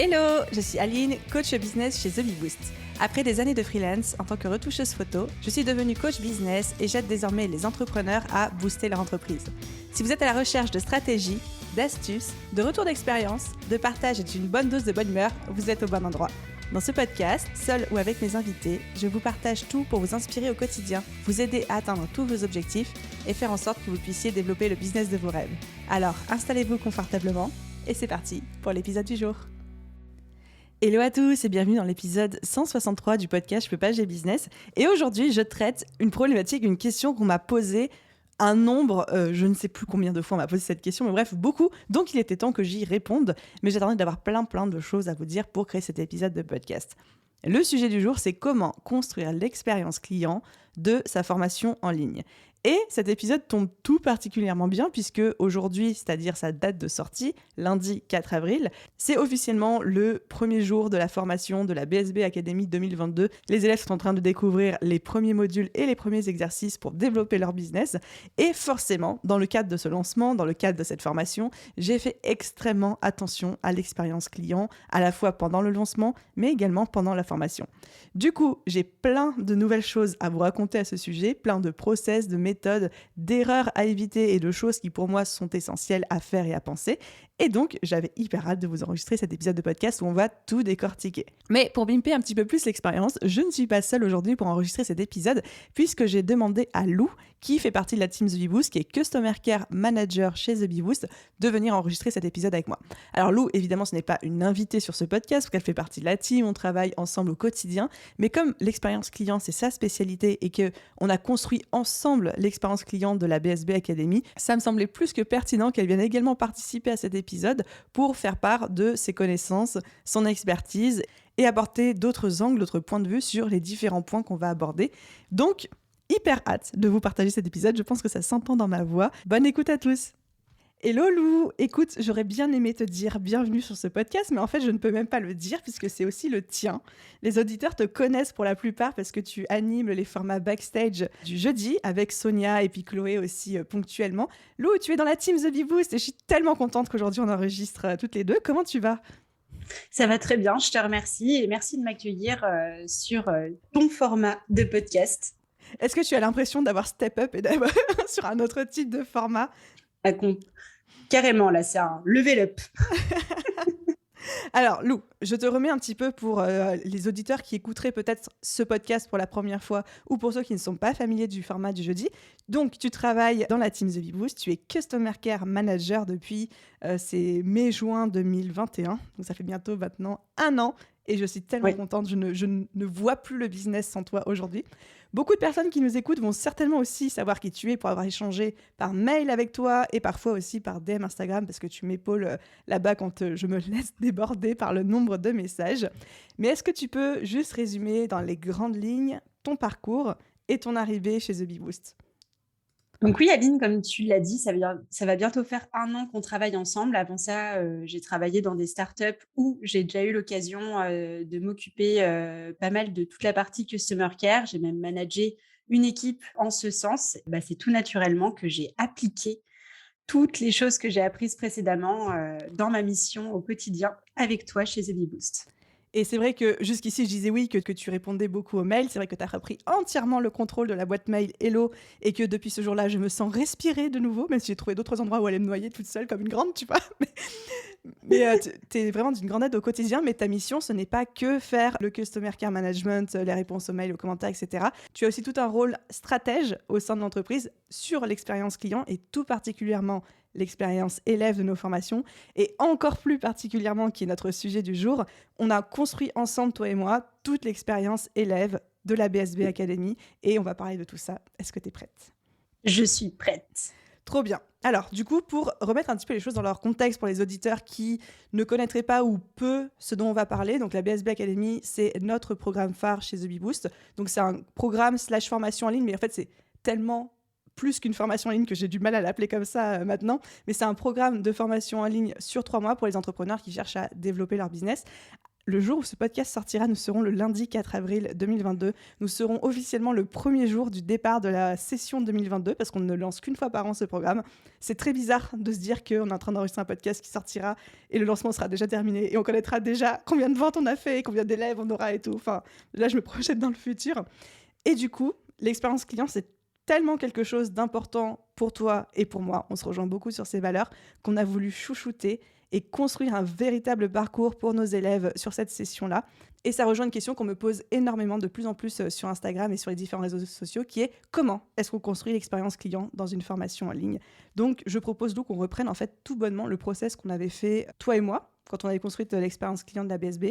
Hello, je suis Aline, coach business chez The Bee Boost. Après des années de freelance en tant que retoucheuse photo, je suis devenue coach business et j'aide désormais les entrepreneurs à booster leur entreprise. Si vous êtes à la recherche de stratégies, d'astuces, de retours d'expérience, de partage et d'une bonne dose de bonne humeur, vous êtes au bon endroit. Dans ce podcast, seul ou avec mes invités, je vous partage tout pour vous inspirer au quotidien, vous aider à atteindre tous vos objectifs et faire en sorte que vous puissiez développer le business de vos rêves. Alors, installez-vous confortablement et c'est parti pour l'épisode du jour. Hello à tous et bienvenue dans l'épisode 163 du podcast Je peux pas, j'ai business. Et aujourd'hui, je traite une problématique, une question qu'on m'a posée un nombre, je ne sais plus combien de fois on m'a posé cette question, mais bref, beaucoup. Donc il était temps que j'y réponde, mais j'attendais d'avoir plein de choses à vous dire pour créer cet épisode de podcast. Le sujet du jour, c'est comment construire l'expérience client de sa formation en ligne. Et cet épisode tombe tout particulièrement bien puisque aujourd'hui, c'est-à-dire sa date de sortie, lundi 4 avril, c'est officiellement le premier jour de la formation de la BSB Academy 2022. Les élèves sont en train de découvrir les premiers modules et les premiers exercices pour développer leur business. Et forcément, dans le cadre de ce lancement, dans le cadre de cette formation, j'ai fait extrêmement attention à l'expérience client, à la fois pendant le lancement, mais également pendant la formation. Du coup, j'ai plein de nouvelles choses à vous raconter à ce sujet, plein de process, de méthodes, d'erreurs à éviter et de choses qui pour moi sont essentielles à faire et à penser. Et donc, j'avais hyper hâte de vous enregistrer cet épisode de podcast où on va tout décortiquer. Mais pour bimper un petit peu plus l'expérience, je ne suis pas seule aujourd'hui pour enregistrer cet épisode puisque j'ai demandé à Lou, qui fait partie de la team The Bee Boost, qui est Customer Care Manager chez The Bee Boost, de venir enregistrer cet épisode avec moi. Alors Lou, évidemment, ce n'est pas une invitée sur ce podcast parce qu'elle fait partie de la team, on travaille ensemble au quotidien, mais comme l'expérience client, c'est sa spécialité et qu'on a construit ensemble l'expérience client de la BSB Academy, ça me semblait plus que pertinent qu'elle vienne également participer à cet épisode pour faire part de ses connaissances, son expertise et apporter d'autres angles, d'autres points de vue sur les différents points qu'on va aborder. Donc, hyper hâte de vous partager cet épisode, je pense que ça s'entend dans ma voix. Bonne écoute à tous. Hello Lou, écoute, j'aurais bien aimé te dire bienvenue sur ce podcast, mais en fait je ne peux même pas le dire puisque c'est aussi le tien. Les auditeurs te connaissent pour la plupart parce que tu animes les formats backstage du jeudi avec Sonia et puis Chloé aussi ponctuellement. Lou, tu es dans la team The Bee Boost et je suis tellement contente qu'aujourd'hui on enregistre toutes les deux. Comment tu vas ? Ça va très bien, je te remercie et merci de m'accueillir sur ton format de podcast. Est-ce que tu as l'impression d'avoir step up et d'avoir sur un autre type de format ? Carrément, là, c'est un level up. Alors, Lou, je te remets un petit peu pour les auditeurs qui écouteraient peut-être ce podcast pour la première fois ou pour ceux qui ne sont pas familiers du format du jeudi. Donc, tu travailles dans la team The Bee Boost, tu es Customer Care Manager depuis c'est mai-juin 2021, donc ça fait bientôt maintenant 1 an. Et je suis tellement contente, je ne vois plus le business sans toi aujourd'hui. Beaucoup de personnes qui nous écoutent vont certainement aussi savoir qui tu es pour avoir échangé par mail avec toi et parfois aussi par DM Instagram parce que tu m'épaules là-bas quand je me laisse déborder par le nombre de messages. Mais est-ce que tu peux juste résumer dans les grandes lignes ton parcours et ton arrivée chez The Bee Boost ? Donc oui, Aline, comme tu l'as dit, ça va bientôt faire 1 an qu'on travaille ensemble. Avant ça, j'ai travaillé dans des startups où j'ai déjà eu l'occasion de m'occuper pas mal de toute la partie Customer Care. J'ai même managé une équipe en ce sens. C'est tout naturellement que j'ai appliqué toutes les choses que j'ai apprises précédemment dans ma mission au quotidien avec toi chez The Bee Boost. Et c'est vrai que jusqu'ici, je disais oui, que tu répondais beaucoup aux mails. C'est vrai que tu as repris entièrement le contrôle de la boîte mail Hello et que depuis ce jour-là, je me sens respirer de nouveau, même si j'ai trouvé d'autres endroits où aller me noyer toute seule comme une grande, tu vois. Mais tu es vraiment d'une grande aide au quotidien, mais ta mission, ce n'est pas que faire le Customer Care Management, les réponses aux mails, aux commentaires, etc. Tu as aussi tout un rôle stratège au sein de l'entreprise sur l'expérience client et tout particulièrement l'expérience élève de nos formations et encore plus particulièrement, qui est notre sujet du jour, on a construit ensemble, toi et moi, toute l'expérience élève de la BSB Academy et on va parler de tout ça. Est-ce que tu es prête ? Je suis prête. Trop bien. Alors, du coup, pour remettre un petit peu les choses dans leur contexte pour les auditeurs qui ne connaîtraient pas ou peu ce dont on va parler, donc la BSB Academy, c'est notre programme phare chez The Bee Boost. Donc, c'est un programme / formation en ligne, mais en fait, c'est tellement plus qu'une formation en ligne que j'ai du mal à l'appeler comme ça maintenant, mais c'est un programme de formation en ligne sur 3 mois pour les entrepreneurs qui cherchent à développer leur business. Le jour où ce podcast sortira, nous serons le lundi 4 avril 2022. Nous serons officiellement le premier jour du départ de la session 2022 parce qu'on ne lance qu'une fois par an ce programme. C'est très bizarre de se dire qu'on est en train d'enregistrer un podcast qui sortira et le lancement sera déjà terminé et on connaîtra déjà combien de ventes on a fait, combien d'élèves on aura et tout. Enfin, là, je me projette dans le futur. Et du coup, l'expérience client, c'est tellement quelque chose d'important pour toi et pour moi. On se rejoint beaucoup sur ces valeurs qu'on a voulu chouchouter et construire un véritable parcours pour nos élèves sur cette session-là. Et ça rejoint une question qu'on me pose énormément de plus en plus sur Instagram et sur les différents réseaux sociaux, qui est comment est-ce qu'on construit l'expérience client dans une formation en ligne. Donc, je propose donc qu'on reprenne en fait tout bonnement le process qu'on avait fait, toi et moi, quand on avait construit l'expérience client de la BSB.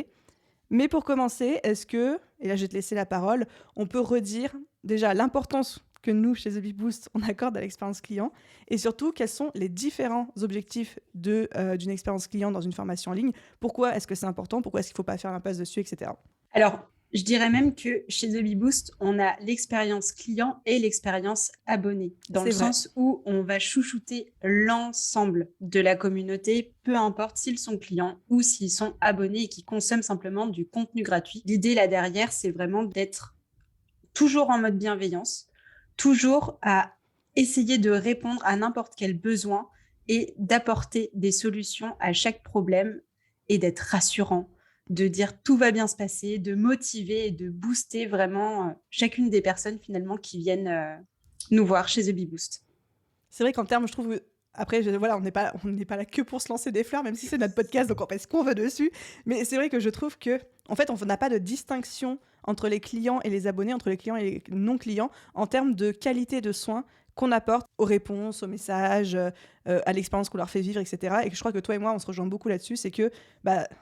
Mais pour commencer, est-ce que, et là je vais te laisser la parole, on peut redire déjà l'importance que nous, chez The Bee Boost, on accorde à l'expérience client et surtout quels sont les différents objectifs d'une expérience client dans une formation en ligne. Pourquoi est-ce que c'est important? Pourquoi est-ce qu'il ne faut pas faire l'impasse dessus, etc. Alors, je dirais même que chez The Bee Boost, on a l'expérience client et l'expérience abonné, dans le sens où on va chouchouter l'ensemble de la communauté, peu importe s'ils sont clients ou s'ils sont abonnés et qui consomment simplement du contenu gratuit. L'idée là derrière, c'est vraiment d'être toujours en mode bienveillance, toujours à essayer de répondre à n'importe quel besoin et d'apporter des solutions à chaque problème et d'être rassurant, de dire tout va bien se passer, de motiver et de booster vraiment chacune des personnes finalement qui viennent nous voir chez The Bee Boost. C'est vrai qu'en termes, je trouve, après, voilà, on n'est pas là que pour se lancer des fleurs, même si c'est notre podcast, donc on fait ce qu'on veut dessus. Mais c'est vrai que je trouve que, en fait, on n'a pas de distinction entre les clients et les abonnés, entre les clients et les non-clients, en termes de qualité de soins qu'on apporte aux réponses, aux messages, à l'expérience qu'on leur fait vivre, etc. Et que je crois que toi et moi, on se rejoint beaucoup là-dessus, c'est que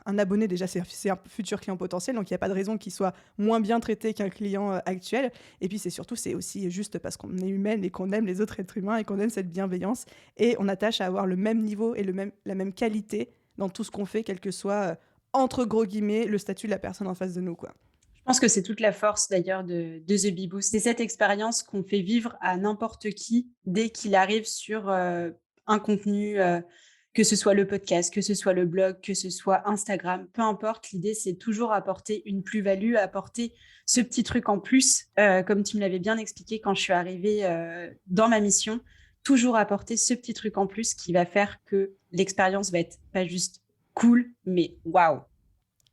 un abonné, déjà, c'est un futur client potentiel, donc il n'y a pas de raison qu'il soit moins bien traité qu'un client actuel. Et puis c'est aussi juste parce qu'on est humaine et qu'on aime les autres êtres humains et qu'on aime cette bienveillance. Et on attache à avoir le même niveau et la même qualité dans tout ce qu'on fait, quel que soit, entre gros guillemets, le statut de la personne en face de nous, quoi. Je pense que c'est toute la force d'ailleurs de The Bee Boost. C'est cette expérience qu'on fait vivre à n'importe qui dès qu'il arrive sur un contenu, que ce soit le podcast, que ce soit le blog, que ce soit Instagram, peu importe. L'idée, c'est toujours apporter une plus-value, apporter ce petit truc en plus, comme tu me l'avais bien expliqué quand je suis arrivée dans ma mission, toujours apporter ce petit truc en plus qui va faire que l'expérience va être pas juste cool, mais waouh!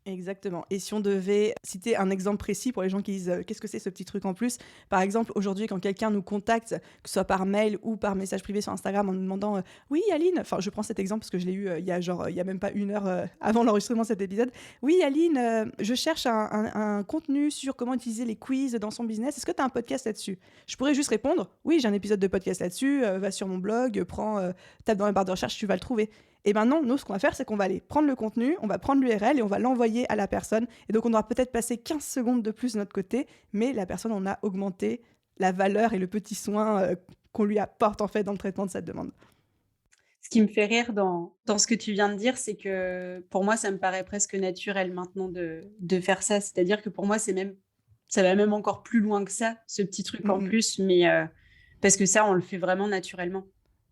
Exactement. Et si on devait citer un exemple précis pour les gens qui disent qu'est-ce que c'est ce petit truc en plus, par exemple, aujourd'hui, quand quelqu'un nous contacte, que ce soit par mail ou par message privé sur Instagram en nous demandant oui, Aline, enfin, je prends cet exemple parce que je l'ai eu il y a même pas une heure avant l'enregistrement de cet épisode. Oui, Aline, je cherche un contenu sur comment utiliser les quiz dans son business. Est-ce que tu as un podcast là-dessus? Je pourrais juste répondre oui, j'ai un épisode de podcast là-dessus, va sur mon blog, tape dans la barre de recherche, tu vas le trouver. Et maintenant, nous, ce qu'on va faire, c'est qu'on va aller prendre le contenu, on va prendre l'URL et on va l'envoyer à la personne. Et donc, on aura peut-être passé 15 secondes de plus de notre côté, mais la personne, on a augmenté la valeur et le petit soin qu'on lui apporte en fait dans le traitement de cette demande. Ce qui me fait rire dans ce que tu viens de dire, c'est que pour moi, ça me paraît presque naturel maintenant de faire ça. C'est-à-dire que pour moi, ça va même encore plus loin que ça, ce petit truc en plus, mais parce que ça, on le fait vraiment naturellement,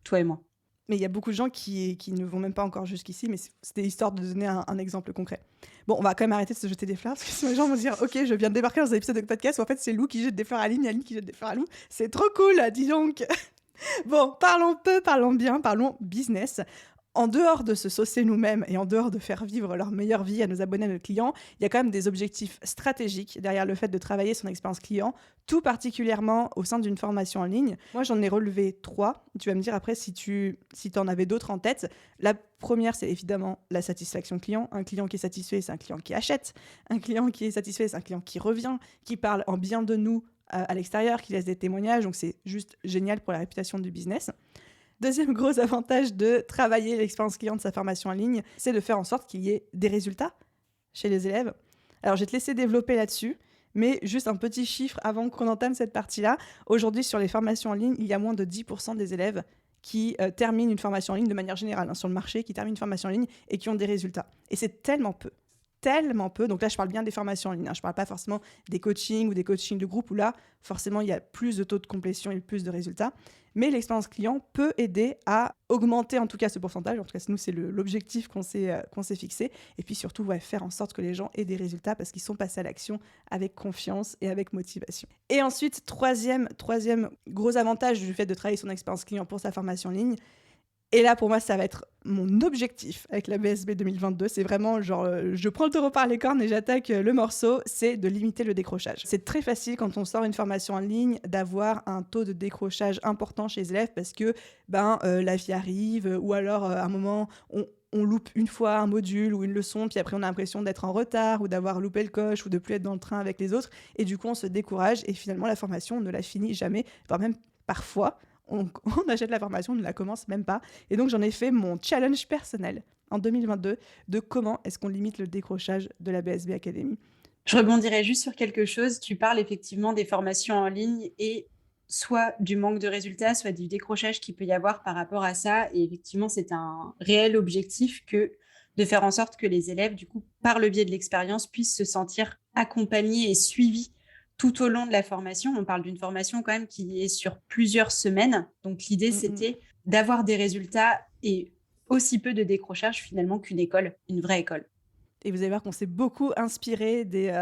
toi et moi. Mais il y a beaucoup de gens qui ne vont même pas encore jusqu'ici, mais c'était histoire de donner un exemple concret. Bon, on va quand même arrêter de se jeter des fleurs, parce que sinon les gens vont se dire « Ok, je viens de débarquer dans un épisode de podcast où en fait c'est Lou qui jette des fleurs à Aline et Aline qui jette des fleurs à Lou. C'est trop cool, dis donc !» Bon, parlons peu, parlons bien, parlons business. En dehors de se saucer nous-mêmes et en dehors de faire vivre leur meilleure vie à nos abonnés, à nos clients, il y a quand même des objectifs stratégiques derrière le fait de travailler son expérience client, tout particulièrement au sein d'une formation en ligne. Moi, j'en ai relevé 3. Tu vas me dire après si tu en avais d'autres en tête. La première, c'est évidemment la satisfaction client. Un client qui est satisfait, c'est un client qui achète. Un client qui est satisfait, c'est un client qui revient, qui parle en bien de nous à l'extérieur, qui laisse des témoignages. Donc, c'est juste génial pour la réputation du business. Deuxième gros avantage de travailler l'expérience client de sa formation en ligne, c'est de faire en sorte qu'il y ait des résultats chez les élèves. Alors, je vais te laisser développer là-dessus, mais juste un petit chiffre avant qu'on entame cette partie-là. Aujourd'hui, sur les formations en ligne, il y a moins de 10% des élèves qui terminent une formation en ligne de manière générale, sur le marché, qui terminent une formation en ligne et qui ont des résultats. Et c'est tellement peu. tellement peu. Donc là, je parle bien des formations en ligne. Je ne parle pas forcément des coachings ou des coachings de groupe où là, forcément, il y a plus de taux de complétion et plus de résultats. Mais l'expérience client peut aider à augmenter en tout cas ce pourcentage. En tout cas, nous, c'est l'objectif qu'on s'est fixé. Et puis surtout, faire en sorte que les gens aient des résultats parce qu'ils sont passés à l'action avec confiance et avec motivation. Et ensuite, troisième gros avantage du fait de travailler son expérience client pour sa formation en ligne, et là, pour moi, ça va être mon objectif avec la BSB 2022. C'est vraiment genre, je prends le taureau par les cornes et j'attaque le morceau, c'est de limiter le décrochage. C'est très facile quand on sort une formation en ligne d'avoir un taux de décrochage important chez les élèves parce que la vie arrive ou alors à un moment, on loupe une fois un module ou une leçon, puis après on a l'impression d'être en retard ou d'avoir loupé le coche ou de plus être dans le train avec les autres. Et du coup, on se décourage et finalement, la formation, on ne la finit jamais, voire même parfois. On achète la formation, on ne la commence même pas. Et donc, j'en ai fait mon challenge personnel en 2022 de comment est-ce qu'on limite le décrochage de la BSB Academy. Je rebondirais juste sur quelque chose. Tu parles effectivement des formations en ligne et soit du manque de résultats, soit du décrochage qu'il peut y avoir par rapport à ça. Et effectivement, c'est un réel objectif que de faire en sorte que les élèves, du coup, par le biais de l'expérience, puissent se sentir accompagnés et suivis tout au long de la formation. On parle d'une formation quand même qui est sur plusieurs semaines. Donc, l'idée, c'était d'avoir des résultats et aussi peu de décrochage finalement qu'une école, une vraie école. Et vous allez voir qu'on s'est beaucoup inspiré des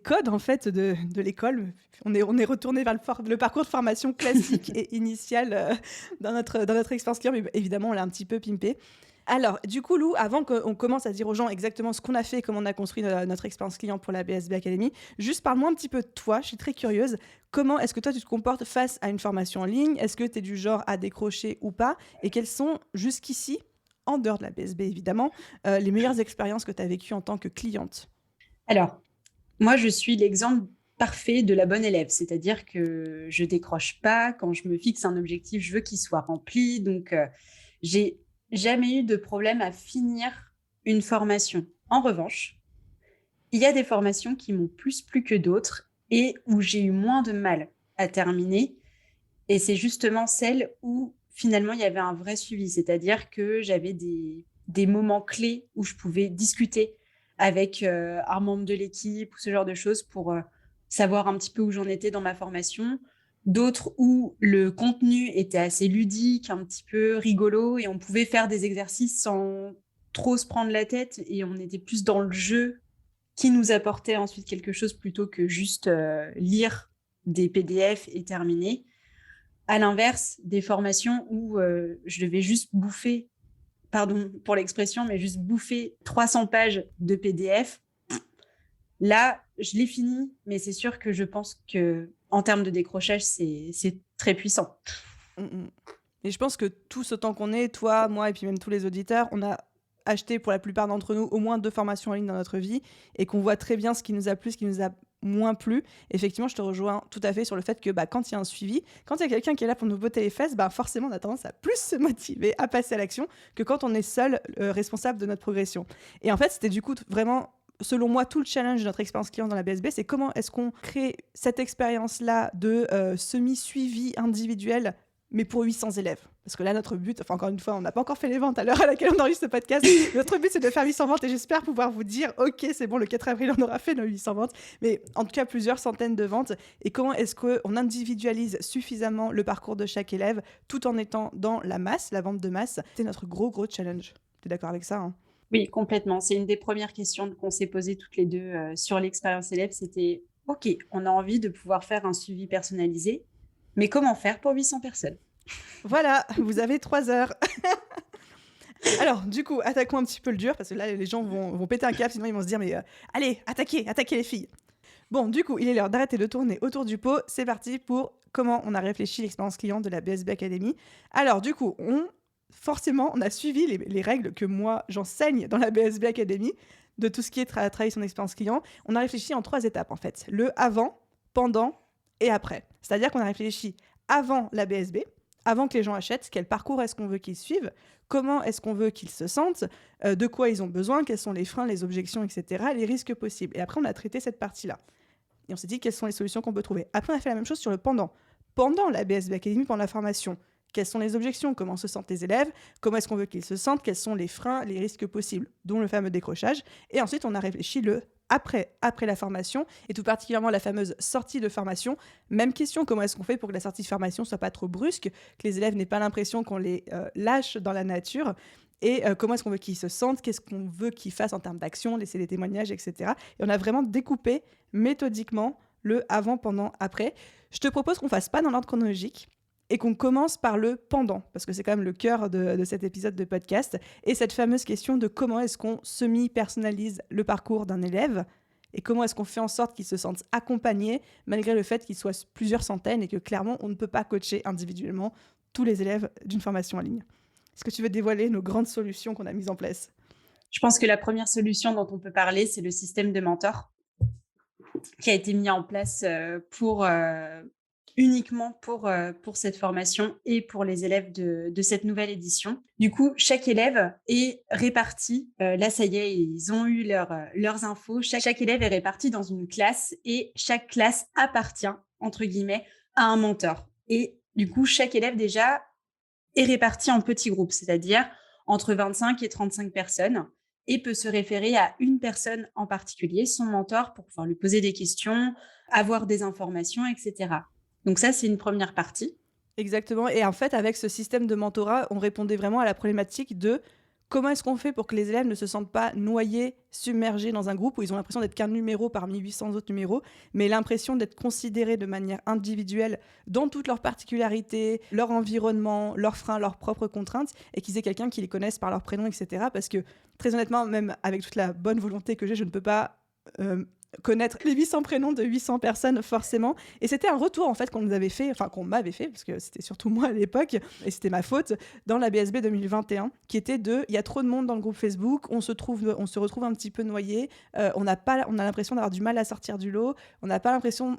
codes en fait de l'école. On est retourné vers le parcours de formation classique et initial dans notre expérience client, mais évidemment, on l'a un petit peu pimpé. Alors, du coup, Lou, avant qu'on commence à dire aux gens exactement ce qu'on a fait, comment on a construit notre expérience client pour la BSB Academy, juste parle-moi un petit peu de toi, je suis très curieuse. Comment est-ce que toi, tu te comportes face à une formation en ligne? Est-ce que tu es du genre à décrocher ou pas? Et quelles sont, jusqu'ici, en dehors de la BSB évidemment, les meilleures expériences que tu as vécues en tant que cliente? Alors, moi, je suis l'exemple parfait de la bonne élève, c'est-à-dire que je décroche pas. Quand je me fixe un objectif, je veux qu'il soit rempli. Donc, j'ai jamais eu de problème à finir une formation. En revanche, il y a des formations qui m'ont plus plu que d'autres et où j'ai eu moins de mal à terminer. Et c'est justement celle où finalement il y avait un vrai suivi, c'est-à-dire que j'avais des moments clés où je pouvais discuter avec un membre de l'équipe ou ce genre de choses pour savoir un petit peu où j'en étais dans ma formation. D'autres où le contenu était assez ludique, un petit peu rigolo et on pouvait faire des exercices sans trop se prendre la tête et on était plus dans le jeu qui nous apportait ensuite quelque chose plutôt que juste lire des PDF et terminer. À l'inverse, des formations où je devais juste bouffer, pardon pour l'expression, mais juste bouffer 300 pages de PDF. Là, je l'ai fini, mais c'est sûr que je pense qu'en termes de décrochage, c'est très puissant. Et je pense que tous autant qu'on est, toi, moi et puis même tous les auditeurs, on a acheté pour la plupart d'entre nous au moins 2 formations en ligne dans notre vie et qu'on voit très bien ce qui nous a plu, ce qui nous a moins plu. Effectivement, je te rejoins tout à fait sur le fait que quand il y a un suivi, quand il y a quelqu'un qui est là pour nous botter les fesses, forcément on a tendance à plus se motiver à passer à l'action que quand on est seul responsable de notre progression. Et en fait, c'était du coup vraiment, selon moi, tout le challenge de notre expérience client dans la BSB, c'est comment est-ce qu'on crée cette expérience-là de semi-suivi individuel mais pour 800 élèves. Parce que là, notre but, encore une fois, on n'a pas encore fait les ventes à l'heure à laquelle on enregistre ce podcast. Notre but, c'est de faire 800 ventes et j'espère pouvoir vous dire, OK, c'est bon, le 4 avril, on aura fait nos 800 ventes. Mais en tout cas, plusieurs centaines de ventes. Et comment est-ce qu'on individualise suffisamment le parcours de chaque élève tout en étant dans la masse, la vente de masse? C'est notre gros challenge. Tu es d'accord avec ça, hein? Oui, complètement. C'est une des premières questions qu'on s'est posées toutes les deux sur l'expérience élève. C'était, OK, on a envie de pouvoir faire un suivi personnalisé. Mais comment faire pour 800 personnes? Voilà, vous avez 3 heures. Alors, du coup, attaquons un petit peu le dur, parce que là, les gens vont péter un câble, sinon ils vont se dire, mais allez, attaquez les filles. Bon, du coup, il est l'heure d'arrêter de tourner autour du pot. C'est parti pour comment on a réfléchi l'expérience client de la BSB Academy. Alors, du coup, forcément, on a suivi les règles que moi, j'enseigne dans la BSB Academy, de tout ce qui est travailler son expérience client. On a réfléchi en 3 étapes, en fait. Le avant, pendant et après. C'est-à-dire qu'on a réfléchi avant la BSB, avant que les gens achètent, quel parcours est-ce qu'on veut qu'ils suivent, comment est-ce qu'on veut qu'ils se sentent, de quoi ils ont besoin, quels sont les freins, les objections, etc., les risques possibles. Et après, on a traité cette partie-là. Et on s'est dit quelles sont les solutions qu'on peut trouver. Après, on a fait la même chose sur le pendant. Pendant la BSB Academy, pendant la formation, quelles sont les objections, comment se sentent les élèves, comment est-ce qu'on veut qu'ils se sentent, quels sont les freins, les risques possibles, dont le fameux décrochage. Et ensuite, on a réfléchi le après la formation, et tout particulièrement la fameuse sortie de formation. Même question, comment est-ce qu'on fait pour que la sortie de formation soit pas trop brusque, que les élèves n'aient pas l'impression qu'on les lâche dans la nature, et comment est-ce qu'on veut qu'ils se sentent, qu'est-ce qu'on veut qu'ils fassent en termes d'action, laisser des témoignages, etc. Et on a vraiment découpé méthodiquement le avant, pendant, après. Je te propose qu'on fasse pas dans l'ordre chronologique, et qu'on commence par le pendant, parce que c'est quand même le cœur de cet épisode de podcast, et cette fameuse question de comment est-ce qu'on semi-personnalise le parcours d'un élève, et comment est-ce qu'on fait en sorte qu'il se sente accompagné, malgré le fait qu'il soit plusieurs centaines, et que clairement, on ne peut pas coacher individuellement tous les élèves d'une formation en ligne. Est-ce que tu veux dévoiler nos grandes solutions qu'on a mises en place ? Je pense que la première solution dont on peut parler, c'est le système de mentor qui a été mis en place uniquement pour cette formation et pour les élèves de cette nouvelle édition. Du coup, chaque élève est réparti. Là, ça y est, ils ont eu leurs infos. Chaque élève est réparti dans une classe et chaque classe appartient, entre guillemets, à un mentor. Et du coup, chaque élève déjà est réparti en petits groupes, c'est-à-dire entre 25 et 35 personnes, et peut se référer à une personne en particulier, son mentor, pour pouvoir lui poser des questions, avoir des informations, etc. Donc ça, c'est une première partie. Exactement. Et en fait, avec ce système de mentorat, on répondait vraiment à la problématique de comment est-ce qu'on fait pour que les élèves ne se sentent pas noyés, submergés dans un groupe où ils ont l'impression d'être qu'un numéro parmi 800 autres numéros, mais l'impression d'être considérés de manière individuelle dans toutes leurs particularités, leur environnement, leurs freins, leurs propres contraintes, et qu'ils aient quelqu'un qui les connaisse par leur prénom, etc. Parce que, très honnêtement, même avec toute la bonne volonté que j'ai, je ne peux pas connaître les 800 prénoms de 800 personnes forcément, et c'était un retour en fait qu'on nous avait fait, enfin qu'on m'avait fait, parce que c'était surtout moi à l'époque et c'était ma faute, dans la BSB 2021, qui était il y a trop de monde dans le groupe Facebook, on se retrouve un petit peu noyé, on a l'impression d'avoir du mal à sortir du lot, on n'a pas l'impression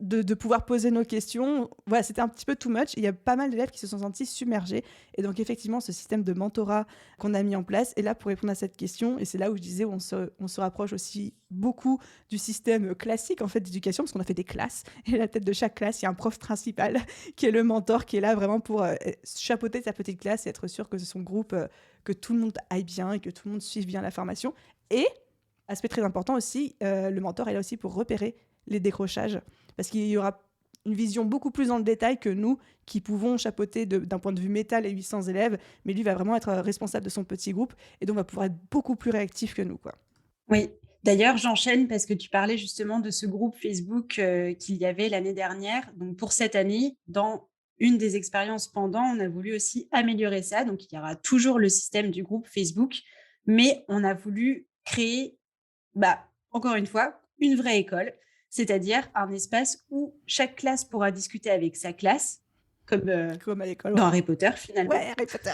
de pouvoir poser nos questions. Voilà, c'était un petit peu too much. Il y a pas mal d'élèves qui se sont sentis submergés. Et donc, effectivement, ce système de mentorat qu'on a mis en place est là pour répondre à cette question. Et c'est là où je disais, on se rapproche aussi beaucoup du système classique en fait, d'éducation, parce qu'on a fait des classes. Et à la tête de chaque classe, il y a un prof principal qui est le mentor, qui est là vraiment pour chapeauter sa petite classe et être sûr que son groupe, que tout le monde aille bien et que tout le monde suive bien la formation. Et, aspect très important aussi, le mentor est là aussi pour repérer les décrochages, parce qu'il y aura une vision beaucoup plus dans le détail que nous, qui pouvons chapeauter d'un point de vue méta les 800 élèves, mais lui va vraiment être responsable de son petit groupe, et donc va pouvoir être beaucoup plus réactif que nous, quoi. Oui, d'ailleurs, j'enchaîne parce que tu parlais justement de ce groupe Facebook qu'il y avait l'année dernière. Donc, pour cette année, dans une des expériences pendant, on a voulu aussi améliorer ça. Donc, il y aura toujours le système du groupe Facebook, mais on a voulu créer, encore une fois, une vraie école, c'est-à-dire un espace où chaque classe pourra discuter avec sa classe, comme à l'école, dans ouais. Harry Potter finalement. Ouais, Harry Potter.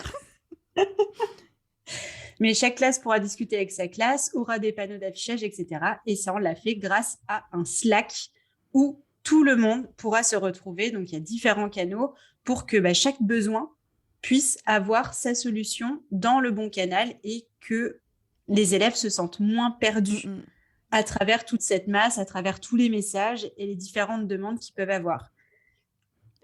Mais chaque classe pourra discuter avec sa classe, aura des panneaux d'affichage, etc. Et ça, on l'a fait grâce à un Slack où tout le monde pourra se retrouver. Donc, il y a différents canaux pour que chaque besoin puisse avoir sa solution dans le bon canal et que les élèves se sentent moins perdus à travers toute cette masse, à travers tous les messages et les différentes demandes qu'ils peuvent avoir.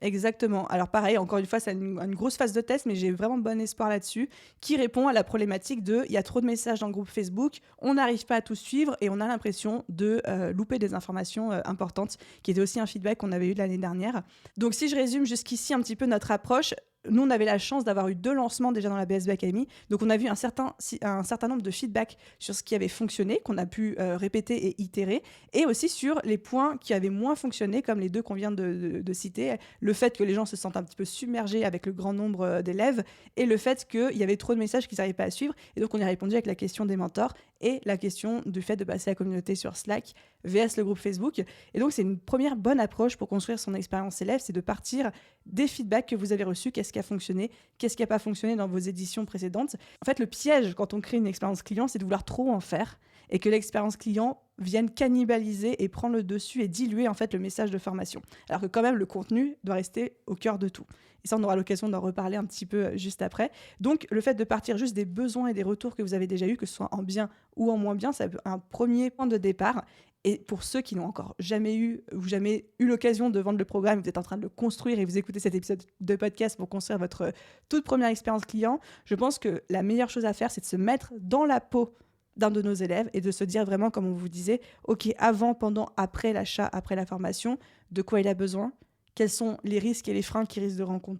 Exactement. Alors pareil, encore une fois, c'est une grosse phase de test, mais j'ai vraiment bon espoir là-dessus, qui répond à la problématique de il y a trop de messages dans le groupe Facebook, on n'arrive pas à tout suivre et on a l'impression de louper des informations importantes, qui était aussi un feedback qu'on avait eu l'année dernière. Donc si je résume jusqu'ici un petit peu notre approche, nous, on avait la chance d'avoir eu 2 lancements déjà dans la BSB Academy. Donc, on a vu un certain nombre de feedbacks sur ce qui avait fonctionné, qu'on a pu répéter et itérer, et aussi sur les points qui avaient moins fonctionné, comme les 2 qu'on vient de citer. Le fait que les gens se sentent un petit peu submergés avec le grand nombre d'élèves, et le fait qu'il y avait trop de messages qu'ils n'arrivaient pas à suivre. Et donc, on y a répondu avec la question des mentors et la question du fait de passer la communauté sur Slack vs le groupe Facebook. Et donc, c'est une première bonne approche pour construire son expérience élève, c'est de partir des feedbacks que vous avez reçus, qu'est-ce qui a fonctionné, qu'est-ce qui n'a pas fonctionné dans vos éditions précédentes. En fait, le piège quand on crée une expérience client, c'est de vouloir trop en faire et que l'expérience client vienne cannibaliser et prendre le dessus et diluer en fait le message de formation. Alors que quand même, le contenu doit rester au cœur de tout. Et ça, on aura l'occasion d'en reparler un petit peu juste après. Donc, le fait de partir juste des besoins et des retours que vous avez déjà eus, que ce soit en bien ou en moins bien, c'est un premier point de départ. Et pour ceux qui n'ont encore jamais eu ou jamais eu l'occasion de vendre le programme, vous êtes en train de le construire et vous écoutez cet épisode de podcast pour construire votre toute première expérience client, je pense que la meilleure chose à faire, c'est de se mettre dans la peau d'un de nos élèves et de se dire vraiment, comme on vous disait, OK, avant, pendant, après l'achat, après la formation, de quoi il a besoin, quels sont les risques et les freins qu'il risque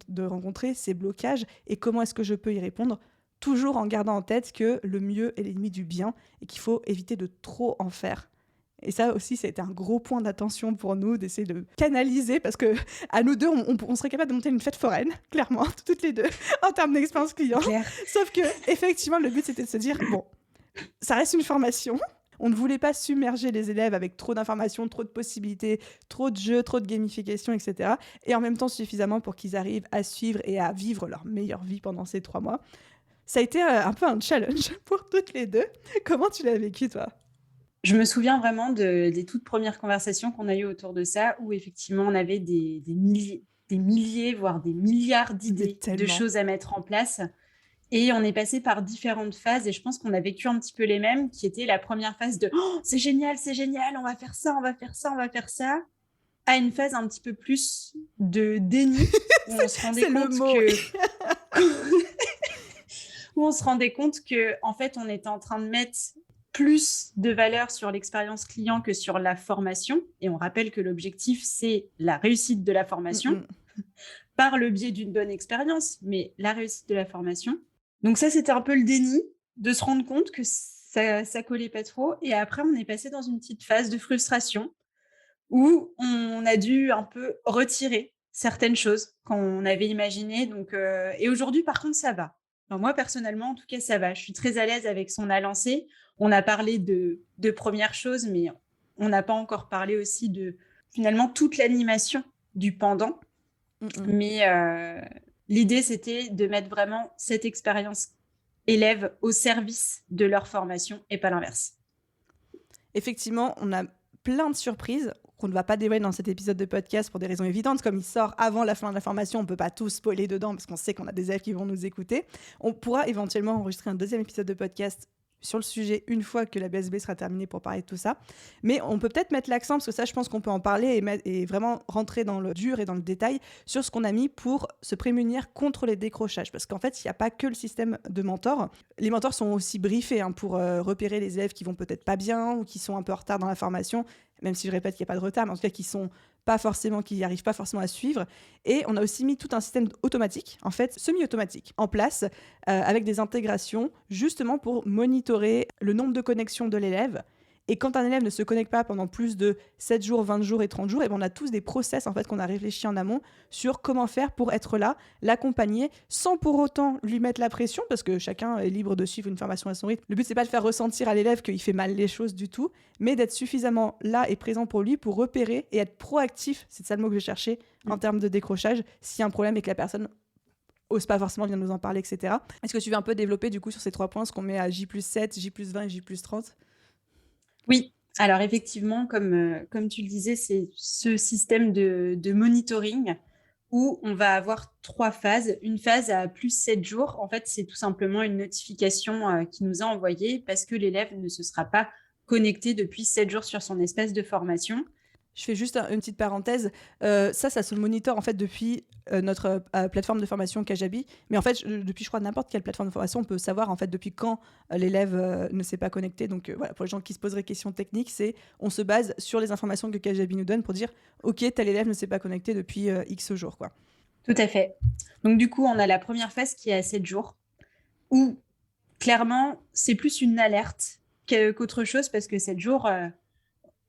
de rencontrer, ces blocages, et comment est-ce que je peux y répondre, toujours en gardant en tête que le mieux est l'ennemi du bien et qu'il faut éviter de trop en faire. Et ça aussi, ça a été un gros point d'attention pour nous, d'essayer de canaliser, parce que à nous deux, on serait capable de monter une fête foraine, clairement, toutes les deux, en termes d'expérience client. Claire. Sauf que, effectivement, le but, c'était de se dire, bon, ça reste une formation. On ne voulait pas submerger les élèves avec trop d'informations, trop de possibilités, trop de jeux, trop de gamification, etc. Et en même temps, suffisamment pour qu'ils arrivent à suivre et à vivre leur meilleure vie pendant ces 3 mois. Ça a été un peu un challenge pour toutes les deux. Comment tu l'as vécu, toi ? Je me souviens vraiment des toutes premières conversations qu'on a eues autour de ça, où effectivement, on avait des milliers, voire des milliards d'idées de Tellement. choses à mettre en place. Et on est passé par différentes phases, et je pense qu'on a vécu un petit peu les mêmes, qui était la première phase de oh, c'est génial, on va faire ça, on va faire ça, on va faire ça, à une phase un petit peu plus de déni, où on se rendait compte où on se rendait compte que, en fait, on était en train de mettre plus de valeur sur l'expérience client que sur la formation. Et on rappelle que l'objectif, c'est la réussite de la formation par le biais d'une bonne expérience, mais la réussite de la formation. Donc ça, c'était un peu le déni de se rendre compte que ça collait pas trop. Et après, on est passé dans une petite phase de frustration où on a dû un peu retirer certaines choses qu'on avait imaginées. Donc, et aujourd'hui, par contre, ça va. Enfin, moi, personnellement, en tout cas, ça va. Je suis très à l'aise avec son à lancer. On a parlé de premières choses, mais on n'a pas encore parlé aussi de, finalement, toute l'animation du pendant. Mais l'idée, c'était de mettre vraiment cette expérience élève au service de leur formation et pas l'inverse. Effectivement, on a plein de surprises qu'on ne va pas dévoiler dans cet épisode de podcast pour des raisons évidentes. Comme il sort avant la fin de la formation, on ne peut pas tout spoiler dedans parce qu'on sait qu'on a des élèves qui vont nous écouter. On pourra éventuellement enregistrer un deuxième épisode de podcast sur le sujet une fois que la BSB sera terminée pour parler de tout ça. Mais on peut peut-être mettre l'accent, parce que ça, je pense qu'on peut en parler et vraiment rentrer dans le dur et dans le détail sur ce qu'on a mis pour se prémunir contre les décrochages. Parce qu'en fait, il n'y a pas que le système de mentors. Les mentors sont aussi briefés pour repérer les élèves qui vont peut-être pas bien ou qui sont un peu en retard dans la formation, même si je répète qu'il n'y a pas de retard, mais en tout cas qui n'y arrivent pas forcément à suivre. Et on a aussi mis tout un système automatique, en fait semi-automatique, en place avec des intégrations justement pour monitorer le nombre de connexions de l'élève. Et quand un élève ne se connecte pas pendant plus de 7 jours, 20 jours et 30 jours, et ben on a tous des process en fait, qu'on a réfléchi en amont sur comment faire pour être là, l'accompagner, sans pour autant lui mettre la pression, parce que chacun est libre de suivre une formation à son rythme. Le but, c'est pas de faire ressentir à l'élève qu'il fait mal les choses du tout, mais d'être suffisamment là et présent pour lui pour repérer et être proactif, c'est ça le mot que je cherchais, en termes de décrochage, s'il y a un problème et que la personne ose pas forcément venir nous en parler, etc. Est-ce que tu veux un peu développer du coup sur ces 3 points, ce qu'on met à J+7, J+20 et J+30 ? Oui, alors effectivement, comme tu le disais, c'est ce système de monitoring où on va avoir 3 phases. Une phase à plus 7 jours. En fait, c'est tout simplement une notification qui nous a envoyée parce que l'élève ne se sera pas connecté depuis 7 jours sur son espace de formation. Je fais juste une petite parenthèse. Ça se monitore en fait depuis notre plateforme de formation Kajabi. Mais en fait, depuis, je crois, n'importe quelle plateforme de formation, on peut savoir en fait depuis quand l'élève ne s'est pas connecté. Donc voilà, pour les gens qui se poseraient questions techniques, on se base sur les informations que Kajabi nous donne pour dire OK, tel élève ne s'est pas connecté depuis X jours, quoi. Tout à fait. Donc du coup, on a la première phase qui est à 7 jours où clairement, c'est plus une alerte qu'autre chose parce que 7 jours...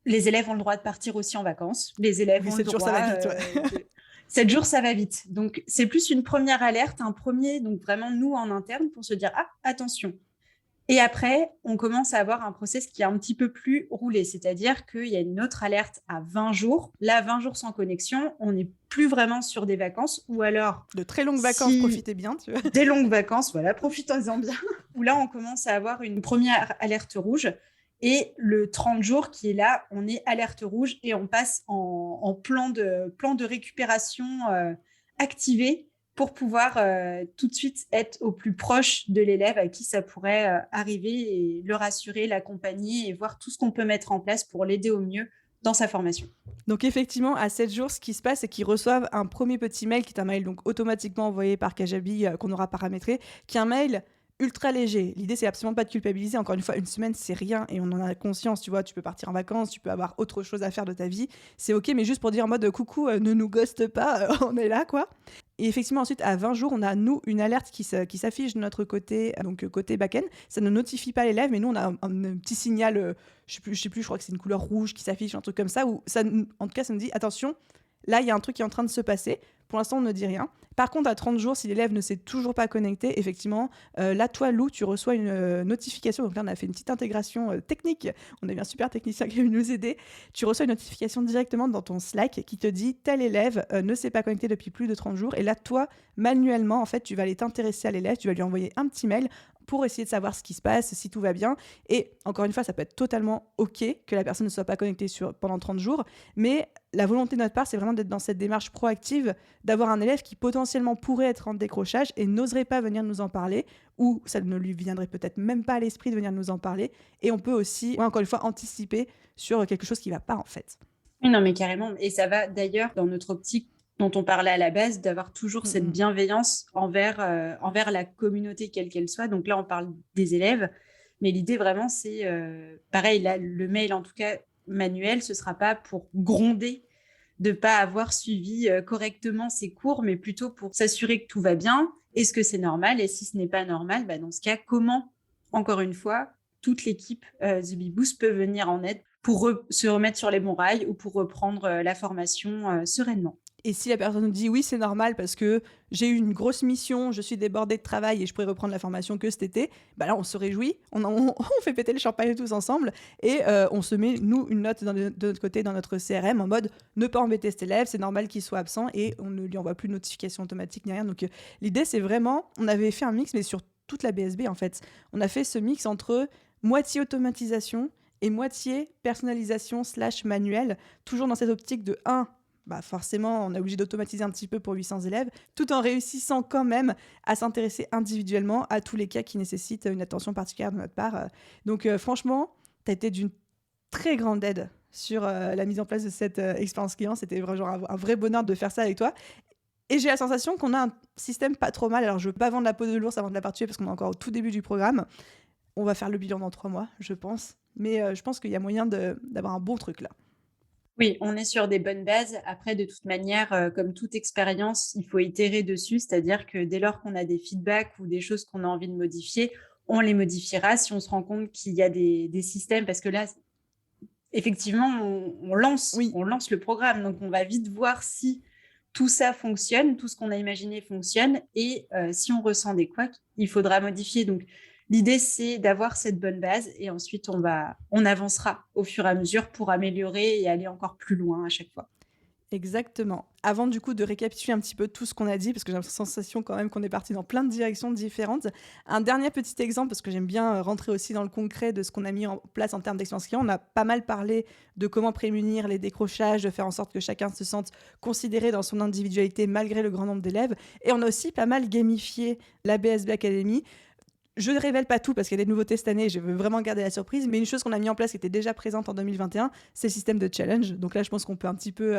les élèves ont le droit de partir aussi en vacances. Les élèves ont le droit... 7 jours, ça va vite, ouais. 7 jours, ça va vite. Donc, c'est plus une première alerte, un premier, donc vraiment nous en interne pour se dire « Ah, attention !» Et après, on commence à avoir un process qui est un petit peu plus roulé, c'est-à-dire qu'il y a une autre alerte à 20 jours. Là, 20 jours sans connexion, on n'est plus vraiment sur des vacances ou alors... De très longues vacances, profitez bien, tu vois. Des longues vacances, voilà, profitons-en bien. Où là, on commence à avoir une première alerte rouge. Et le 30 jours qui est là, on est alerte rouge et on passe en plan de récupération activé pour pouvoir tout de suite être au plus proche de l'élève à qui ça pourrait arriver et le rassurer, l'accompagner et voir tout ce qu'on peut mettre en place pour l'aider au mieux dans sa formation. Donc effectivement, à 7 jours, ce qui se passe, c'est qu'ils reçoivent un premier petit mail, qui est un mail donc automatiquement envoyé par Kajabi, qu'on aura paramétré, qui est un mail ultra léger. L'idée, c'est absolument pas de culpabiliser. Encore une fois, une semaine, c'est rien et on en a conscience. Tu vois, tu peux partir en vacances, tu peux avoir autre chose à faire de ta vie. C'est OK, mais juste pour dire en mode coucou, ne nous ghoste pas, on est là, quoi. Et effectivement, ensuite, à 20 jours, on a, nous, une alerte qui s'affiche de notre côté, donc côté back-end. Ça ne notifie pas l'élève, mais nous, on a un petit signal, je sais plus, je crois que c'est une couleur rouge qui s'affiche, un truc comme ça, où ça, en tout cas, ça nous dit, attention, là, il y a un truc qui est en train de se passer. Pour l'instant, on ne dit rien. Par contre, à 30 jours, si l'élève ne s'est toujours pas connecté, effectivement, là, toi, Lou, tu reçois une notification. Donc là, on a fait une petite intégration technique. On a eu un super technicien qui est venu nous aider. Tu reçois une notification directement dans ton Slack qui te dit tel élève ne s'est pas connecté depuis plus de 30 jours. Et là, toi, manuellement, en fait, tu vas aller t'intéresser à l'élève. Tu vas lui envoyer un petit mail pour essayer de savoir ce qui se passe, si tout va bien. Et encore une fois, ça peut être totalement OK que la personne ne soit pas connectée pendant 30 jours. Mais la volonté de notre part, c'est vraiment d'être dans cette démarche proactive, d'avoir un élève qui potentiellement pourrait être en décrochage et n'oserait pas venir nous en parler, ou ça ne lui viendrait peut-être même pas à l'esprit de venir nous en parler. Et on peut aussi, encore une fois, anticiper sur quelque chose qui ne va pas, en fait. Oui, non, mais carrément. Et ça va d'ailleurs dans notre optique dont on parlait à la base, d'avoir toujours cette bienveillance envers la communauté, quelle qu'elle soit. Donc là, on parle des élèves, mais l'idée vraiment, c'est pareil, là, le mail, en tout cas manuel, ce ne sera pas pour gronder de ne pas avoir suivi correctement ses cours, mais plutôt pour s'assurer que tout va bien. Est-ce que c'est normal? Et si ce n'est pas normal, dans ce cas, comment, encore une fois, toute l'équipe The Bee Boost peut venir en aide pour se remettre sur les bons rails ou pour reprendre la formation sereinement. Et si la personne nous dit oui, c'est normal parce que j'ai eu une grosse mission, je suis débordée de travail et je pourrais reprendre la formation que cet été, bah là on se réjouit, on fait péter le champagne tous ensemble et on se met, nous, une note de notre côté dans notre CRM en mode ne pas embêter cet élève, c'est normal qu'il soit absent et on ne lui envoie plus de notification automatique ni rien. Donc l'idée c'est vraiment, on avait fait un mix mais sur toute la BSB en fait. On a fait ce mix entre moitié automatisation et moitié personnalisation / manuel, toujours dans cette optique de 1, bah forcément, on est obligé d'automatiser un petit peu pour 800 élèves, tout en réussissant quand même à s'intéresser individuellement à tous les cas qui nécessitent une attention particulière de notre part. Donc franchement, tu as été d'une très grande aide sur la mise en place de cette expérience client. C'était vraiment un vrai bonheur de faire ça avec toi. Et j'ai la sensation qu'on a un système pas trop mal. Alors, je ne veux pas vendre la peau de l'ours avant de la tuer parce qu'on est encore au tout début du programme. On va faire le bilan dans 3 mois, je pense. Mais je pense qu'il y a moyen d'avoir un bon truc là. Oui, on est sur des bonnes bases. Après, de toute manière, comme toute expérience, il faut itérer dessus. C'est-à-dire que dès lors qu'on a des feedbacks ou des choses qu'on a envie de modifier, on les modifiera si on se rend compte qu'il y a des systèmes. Parce que là, effectivement, on lance le programme. Donc, on va vite voir si tout ça fonctionne, tout ce qu'on a imaginé fonctionne. Et si on ressent des couacs, il faudra modifier. Donc, l'idée, c'est d'avoir cette bonne base et ensuite, on avancera au fur et à mesure pour améliorer et aller encore plus loin à chaque fois. Exactement. Avant du coup de récapituler un petit peu tout ce qu'on a dit, parce que j'ai la sensation quand même qu'on est parti dans plein de directions différentes, un dernier petit exemple, parce que j'aime bien rentrer aussi dans le concret de ce qu'on a mis en place en termes d'expérience client. On a pas mal parlé de comment prémunir les décrochages, de faire en sorte que chacun se sente considéré dans son individualité malgré le grand nombre d'élèves. Et on a aussi pas mal gamifié la BSB Academy. Je ne révèle pas tout parce qu'il y a des nouveautés cette année, je veux vraiment garder la surprise, mais une chose qu'on a mis en place qui était déjà présente en 2021, c'est le système de challenge. Donc là, je pense qu'on peut un petit peu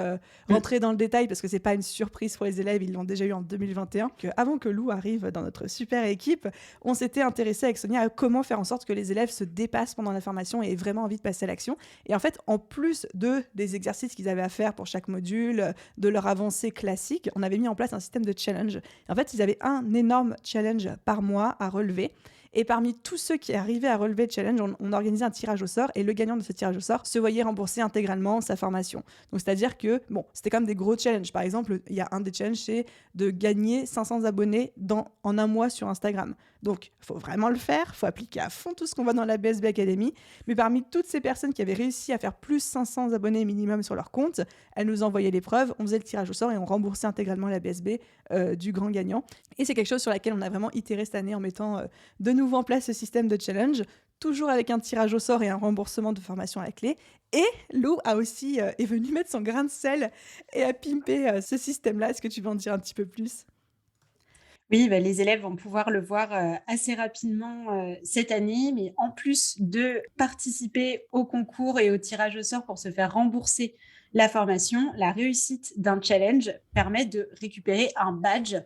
rentrer dans le détail parce que c'est pas une surprise pour les élèves, ils l'ont déjà eu en 2021. Avant que Lou arrive dans notre super équipe, on s'était intéressé avec Sonia à comment faire en sorte que les élèves se dépassent pendant la formation et aient vraiment envie de passer à l'action. Et en fait, en plus des exercices qu'ils avaient à faire pour chaque module, de leur avancée classique, on avait mis en place un système de challenge. Et en fait, ils avaient un énorme challenge par mois à relever. Et parmi tous ceux qui arrivaient à relever le challenge, on organisait un tirage au sort et le gagnant de ce tirage au sort se voyait rembourser intégralement sa formation. Donc c'est-à-dire que, bon, c'était comme des gros challenges. Par exemple, il y a un des challenges, c'est de gagner 500 abonnés en un mois sur Instagram. Donc, il faut vraiment le faire, il faut appliquer à fond tout ce qu'on voit dans la BSB Academy. Mais parmi toutes ces personnes qui avaient réussi à faire plus 500 abonnés minimum sur leur compte, elles nous envoyaient les preuves, on faisait le tirage au sort et on remboursait intégralement la BSB du grand gagnant. Et c'est quelque chose sur laquelle on a vraiment itéré cette année en mettant de nouveau en place ce système de challenge, toujours avec un tirage au sort et un remboursement de formation à la clé. Et Lou est venue mettre son grain de sel et a pimpé ce système-là. Est-ce que tu veux en dire un petit peu plus ? Oui, bah, les élèves vont pouvoir le voir, assez rapidement, cette année, mais en plus de participer au concours et au tirage au sort pour se faire rembourser la formation, la réussite d'un challenge permet de récupérer un badge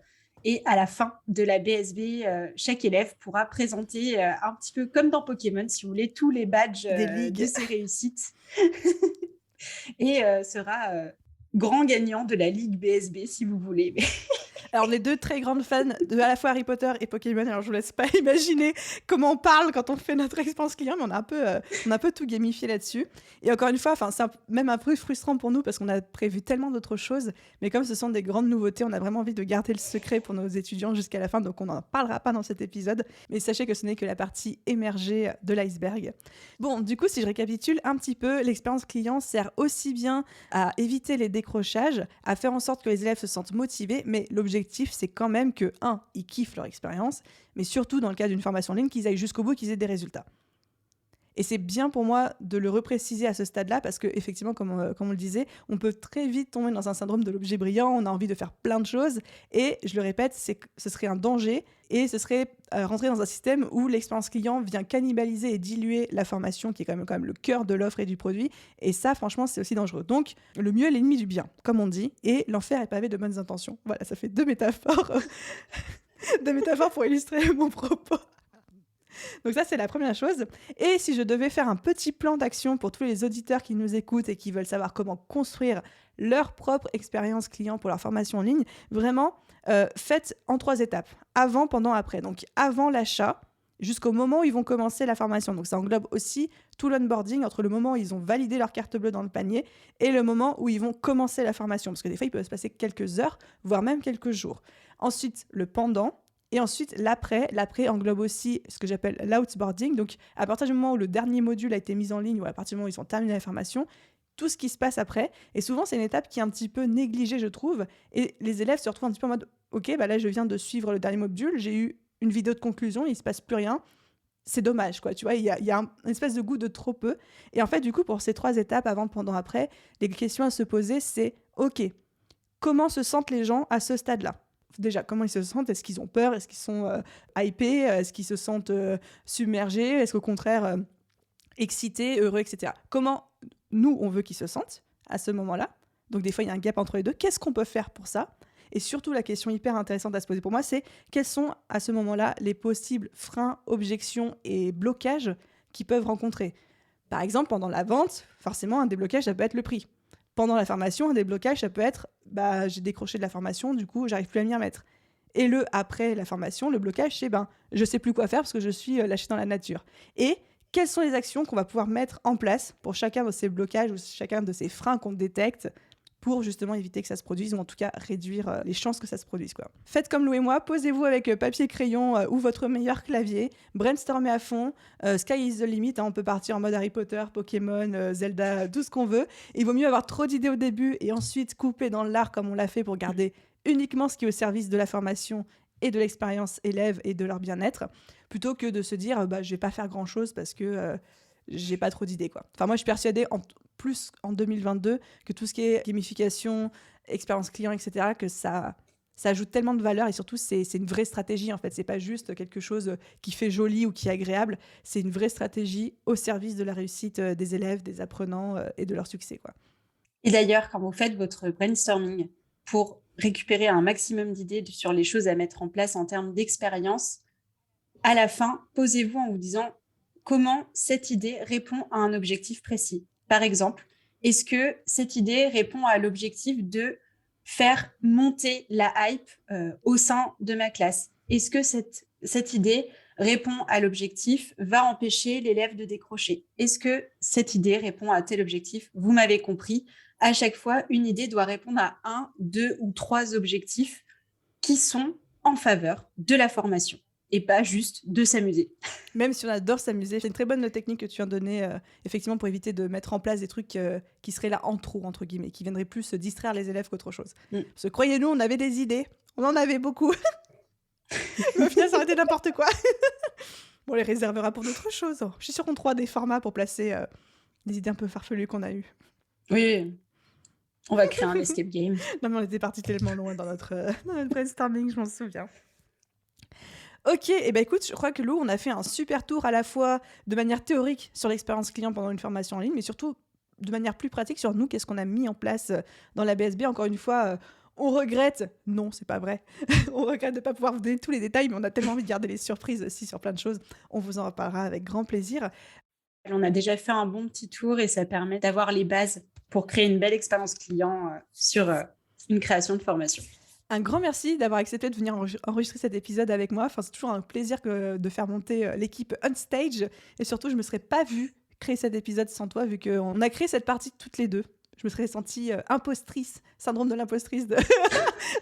et à la fin de la BSB, chaque élève pourra présenter, un petit peu comme dans Pokémon, si vous voulez, tous les badges, Des de ligues. ses réussites et sera, grand gagnant de la ligue BSB si vous voulez. Alors, on est 2 très grandes fans de à la fois Harry Potter et Pokémon, alors je vous laisse pas imaginer comment on parle quand on fait notre expérience client, mais on a un peu tout gamifié là-dessus. Et encore une fois, enfin, c'est même un peu frustrant pour nous parce qu'on a prévu tellement d'autres choses, mais comme ce sont des grandes nouveautés, on a vraiment envie de garder le secret pour nos étudiants jusqu'à la fin, donc on n'en parlera pas dans cet épisode. Mais sachez que ce n'est que la partie émergée de l'iceberg. Bon, du coup, si je récapitule un petit peu, l'expérience client sert aussi bien à éviter les décrochages, à faire en sorte que les élèves se sentent motivés, mais l'objectif, c'est quand même que, ils kiffent leur expérience, mais surtout dans le cas d'une formation en ligne, qu'ils aillent jusqu'au bout, qu'ils aient des résultats. Et c'est bien pour moi de le repréciser à ce stade-là parce qu'effectivement, comme on le disait, on peut très vite tomber dans un syndrome de l'objet brillant, on a envie de faire plein de choses et je le répète, ce serait un danger et ce serait rentrer dans un système où l'expérience client vient cannibaliser et diluer la formation qui est quand même le cœur de l'offre et du produit et ça, franchement, c'est aussi dangereux. Donc, le mieux est l'ennemi du bien, comme on dit, et l'enfer est pavé de bonnes intentions. Voilà, ça fait deux métaphores, deux métaphores pour illustrer mon propos. Donc ça, c'est la première chose. Et si je devais faire un petit plan d'action pour tous les auditeurs qui nous écoutent et qui veulent savoir comment construire leur propre expérience client pour leur formation en ligne, vraiment, faites en 3 étapes. Avant, pendant, après. Donc avant l'achat, jusqu'au moment où ils vont commencer la formation. Donc ça englobe aussi tout l'onboarding entre le moment où ils ont validé leur carte bleue dans le panier et le moment où ils vont commencer la formation. Parce que des fois, il peut se passer quelques heures, voire même quelques jours. Ensuite, le pendant. Et ensuite, l'après. L'après englobe aussi ce que j'appelle l'outboarding. Donc, à partir du moment où le dernier module a été mis en ligne ou à partir du moment où ils ont terminé la formation, tout ce qui se passe après. Et souvent, c'est une étape qui est un petit peu négligée, je trouve. Et les élèves se retrouvent un petit peu en mode « Ok, bah là, je viens de suivre le dernier module, j'ai eu une vidéo de conclusion, il ne se passe plus rien. » C'est dommage, quoi. Tu vois, il y a une espèce de goût de trop peu. Et en fait, du coup, pour ces 3 étapes, avant, pendant, après, les questions à se poser, c'est « Ok, comment se sentent les gens à ce stade-là ?» Déjà, comment ils se sentent? Est-ce qu'ils ont peur? Est-ce qu'ils sont hypés? Est-ce qu'ils se sentent submergés? Est-ce qu'au contraire, excités, heureux, etc. Comment nous, on veut qu'ils se sentent à ce moment-là? Donc des fois, il y a un gap entre les deux. Qu'est-ce qu'on peut faire pour ça? Et surtout, la question hyper intéressante à se poser pour moi, c'est quels sont à ce moment-là les possibles freins, objections et blocages qu'ils peuvent rencontrer? Par exemple, pendant la vente, forcément, un déblocage, ça peut être le prix. Pendant la formation, un déblocage, ça peut être j'ai décroché de la formation, du coup, j'arrive plus à m'y remettre. Et après la formation, le blocage, c'est je sais plus quoi faire parce que je suis lâché dans la nature. Et quelles sont les actions qu'on va pouvoir mettre en place pour chacun de ces blocages ou chacun de ces freins qu'on détecte pour justement éviter que ça se produise ou en tout cas réduire les chances que ça se produise, quoi. Faites comme Lou et moi, posez-vous avec papier crayon ou votre meilleur clavier, brainstormez à fond, sky is the limit, hein, on peut partir en mode Harry Potter, Pokémon, Zelda, tout ce qu'on veut. Il vaut mieux avoir trop d'idées au début et ensuite couper dans l'art comme on l'a fait pour garder uniquement ce qui est au service de la formation et de l'expérience élève et de leur bien-être, plutôt que de se dire je vais pas faire grand-chose parce que j'ai pas trop d'idées, quoi. Enfin, moi, je suis persuadée, plus en 2022, que tout ce qui est gamification, expérience client, etc., que ça ajoute tellement de valeur et surtout, c'est une vraie stratégie, en fait. C'est pas juste quelque chose qui fait joli ou qui est agréable. C'est une vraie stratégie au service de la réussite des élèves, des apprenants et de leur succès, quoi. Et d'ailleurs, quand vous faites votre brainstorming pour récupérer un maximum d'idées sur les choses à mettre en place en termes d'expérience, à la fin, posez-vous en vous disant comment cette idée répond à un objectif précis. Par exemple, est-ce que cette idée répond à l'objectif de faire monter la hype au sein de ma classe? Est-ce que cette idée répond à l'objectif va empêcher l'élève de décrocher? Est-ce que cette idée répond à tel objectif? Vous m'avez compris. À chaque fois, une idée doit répondre à 1, 2 ou 3 objectifs qui sont en faveur de la formation et pas juste de s'amuser. Même si on adore s'amuser, c'est une très bonne technique que tu viens de donner, effectivement, pour éviter de mettre en place des trucs qui seraient là en trop, entre guillemets, qui viendraient plus distraire les élèves qu'autre chose. Parce que croyez-nous, on avait des idées, on en avait beaucoup. Mais au final, ça aurait été n'importe quoi. Bon, on les réservera pour d'autres choses. Je suis sûre qu'on trouvera des formats pour placer les idées un peu farfelues qu'on a eues. Oui, on va créer un escape game. Non, mais on était partis tellement loin dans notre brainstorming, je m'en souviens. Ok, et ben écoute, je crois que Lou, on a fait un super tour à la fois de manière théorique sur l'expérience client pendant une formation en ligne, mais surtout de manière plus pratique sur nous, qu'est-ce qu'on a mis en place dans la BSB. Encore une fois, on regrette, non, c'est pas vrai, on regrette de ne pas pouvoir vous donner tous les détails, mais on a tellement envie de garder les surprises aussi sur plein de choses. On vous en reparlera avec grand plaisir. On a déjà fait un bon petit tour et ça permet d'avoir les bases pour créer une belle expérience client sur une création de formation. Un grand merci d'avoir accepté de venir enregistrer cet épisode avec moi. Enfin, c'est toujours un plaisir de faire monter l'équipe on stage. Et surtout, je ne me serais pas vue créer cet épisode sans toi, vu qu'on a créé cette partie toutes les deux. Je me serais sentie impostrice, syndrome de l'impostrice,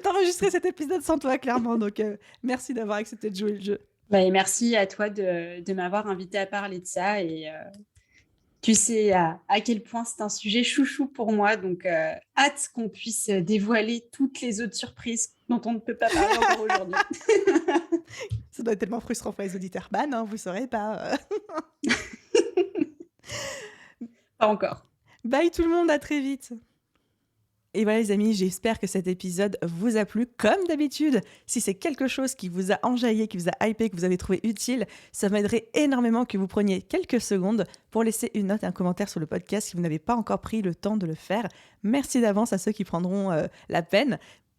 d'enregistrer cet épisode sans toi, clairement. Donc, merci d'avoir accepté de jouer le jeu. Et merci à toi de m'avoir invité à parler de ça. Et tu sais à quel point c'est un sujet chouchou pour moi. Donc, hâte qu'on puisse dévoiler toutes les autres surprises dont on ne peut pas parler encore aujourd'hui. Ça doit être tellement frustrant pour les auditeurs. Bah non, vous saurez pas. Pas encore. Bye tout le monde, à très vite. Et voilà les amis, j'espère que cet épisode vous a plu. Comme d'habitude, si c'est quelque chose qui vous a enjaillé, qui vous a hypé, que vous avez trouvé utile, ça m'aiderait énormément que vous preniez quelques secondes pour laisser une note et un commentaire sur le podcast si vous n'avez pas encore pris le temps de le faire. Merci d'avance à ceux qui prendront la peine.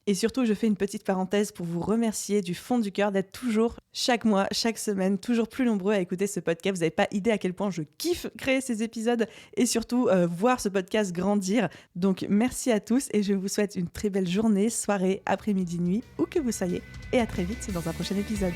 Et surtout, je fais une petite parenthèse pour vous remercier du fond du cœur d'être toujours, chaque mois, chaque semaine, toujours plus nombreux à écouter ce podcast. Vous n'avez pas idée à quel point je kiffe créer ces épisodes et surtout voir ce podcast grandir. Donc merci à tous et je vous souhaite une très belle journée, soirée, après-midi, nuit, où que vous soyez. Et à très vite dans un prochain épisode.